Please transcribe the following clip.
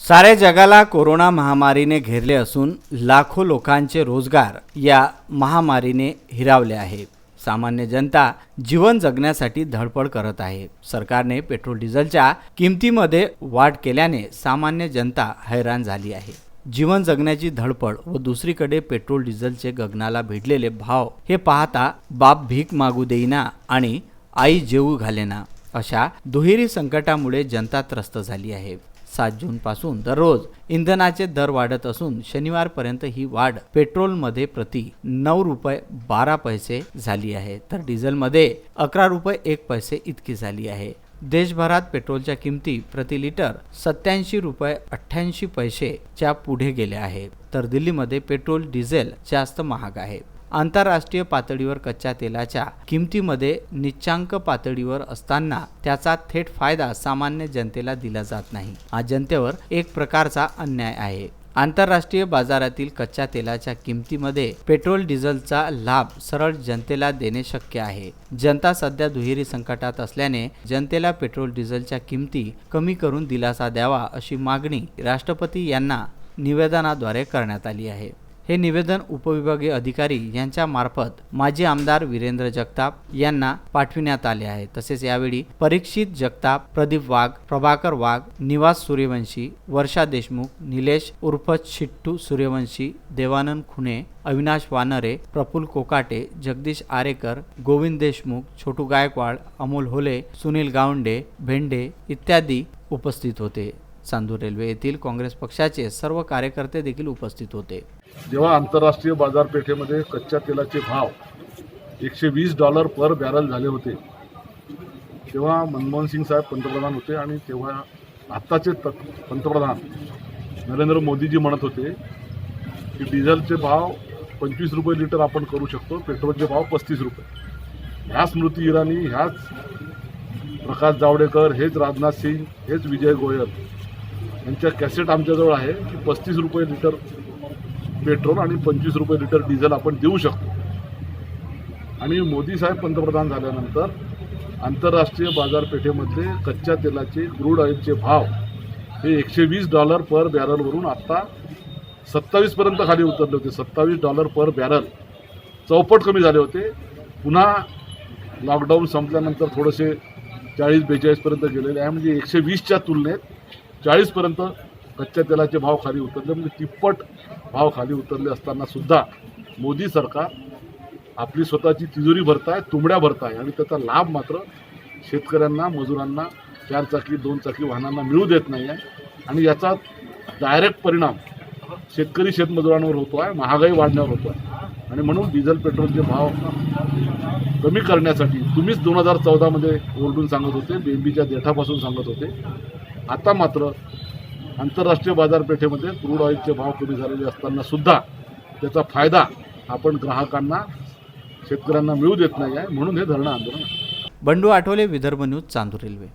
सारे जगाला कोरोना महामारीने घेरले असून लाखो लोकांचे रोजगार या महामारीने हिरावले आहे। सामान्य जनता जीवन जगण्यासाठी धडपड करत आहे। सरकारने पेट्रोल डिझेलच्या किमतीमध्ये वाढ केल्याने सामान्य जनता हैराण झाली आहे। जीवन जगण्याची धडपड व दुसरीकडे पेट्रोल डिझेलचे गगनाला भिडलेले भाव हे पाहता बाप भीक मागू देईना आणि आई जेवू घालेना अशा दुहेरी संकटामुळे जनता त्रस्त झाली आहे। 7 जून पासून दररोज इंधनाचे दर वाढत असून शनिवारपर्यंत ही वाढ पेट्रोलमध्ये प्रति 9 रुपये 12 पैसे झाली आहे, तर डिझेलमध्ये 11 रुपये 1 पैसे इतकी झाली आहे। देशभरात पेट्रोलच्या किमती प्रति लिटर 87 रुपये 88 पैसेच्या पुढे गेल्या आहेत, तर दिल्लीमध्ये पेट्रोल डिझेल जास्त महाग आहे। आंतरराष्ट्रीय पातळीवर कच्च्या तेलाच्या किमतीमध्ये निच्चांक पातळीवर असताना त्याचा थेट फायदा सामान्य जनतेला दिला जात नाही। हा जनतेवर एक प्रकारचा अन्याय आहे। आंतरराष्ट्रीय बाजारातील कच्च्या तेलाच्या किमतीमध्ये पेट्रोल डिझेलचा लाभ सरळ जनतेला देणे शक्य आहे। जनता सध्या दुहेरी संकटात असल्याने जनतेला पेट्रोल डिझेलच्या किमती कमी करून दिलासा द्यावा अशी मागणी राष्ट्रपती यांना निवेदनाद्वारे करण्यात आली आहे। हे निवेदन उपविभागीय अधिकारी यांच्या मार्फत माजी आमदार वीरेंद्र जगताप यांना पाठविण्यात आले आहे। तसेच यावेळी परीक्षित जगताप, प्रदीप वाघ, प्रभाकर वाघ, निवास सूर्यवंशी, वर्षा देशमुख, निलेश उर्फ शिट्टू सूर्यवंशी, देवानंद खुणे, अविनाश वानरे, प्रफुल्ल कोकाटे, जगदीश आरेकर, गोविंद देशमुख, छोटू गायकवाड, अमोल होले, सुनील गावंडे, भेंडे इत्यादी उपस्थित होते। चांदूर रेल्वे येथील काँग्रेस पक्षाचे सर्व कार्यकर्ते देखील उपस्थित होते। जेव्हा आंतरराष्ट्रीय बाजारपेठेमध्ये कच्च्या तेलाचे भाव $120 पर बॅरल झाले होते, तेव्हा मनमोहन सिंग साहेब पंतप्रधान होते आणि तेव्हा आत्ताचे पंतप्रधान नरेंद्र मोदीजी म्हणत होते की डिझेलचे भाव 25 रुपये लिटर आपण करू शकतो, पेट्रोलचे भाव 35 रुपये। ह्या स्मृती इराणी, ह्याच प्रकाश जावडेकर, हेच राजनाथ सिंग, हेच विजय गोयल यांच्या कॅसेट आमच्याजवळ आहे की 35 रुपये लिटर पेट्रोल आणि 25 रुपये लिटर डिझेल आपण देऊ शकतो। आणि मोदी साहेब पंतप्रधान झाल्यानंतर आंतरराष्ट्रीय बाजारपेठेमध्ये कच्च्या तेलाचे क्रूड ऑइलचे भाव हे $120 पर बॅरलवरून आता 27 पर्यंत खाली उतरले होते। $27 पर बॅरल, चौपट कमी झाले होते। पुन्हा लॉकडाऊन संपल्यानंतर थोडेसे 40-42 पर्यंत गेलेले आहे। म्हणजे 120च्या तुलनेत 40 पर्यंत कच्च्या तेलाचे भाव खाली उतरले, म्हणजे तिप्पट भाव खाली उतरले असताना सुद्धा मोदी सरकार आपली स्वतःची तिजोरी भरताय, तुंबड्या भरताय आणि त्याचा लाभ मात्र शेतकऱ्यांना, मजुरांना, 4 चाकी 2 चाकी वाहनांना मिळू देत नाही आहे। आणि याचा डायरेक्ट परिणाम शेतकरी शेतमजुरांवर होतो आहे, महागाई वाढण्यावर होतो आहे। आणि म्हणून डिझेल पेट्रोलचे भाव कमी करण्यासाठी तुम्हीच 2014मध्ये ओरडून सांगत होते, बेंबीच्या देठापासून सांगत होते। आता मात्र आंतरराष्ट्रीय बाजारपेठेमध्ये क्रूड ऑइलचे भाव कमी झालेले असताना सुद्धा त्याचा फायदा आपण ग्राहकांना, शेतकऱ्यांना मिळू देत नाही आहे, म्हणून हे धरणं आंदोलन आहे। Bandu Athawale, Vidarbha news, Chandur railway.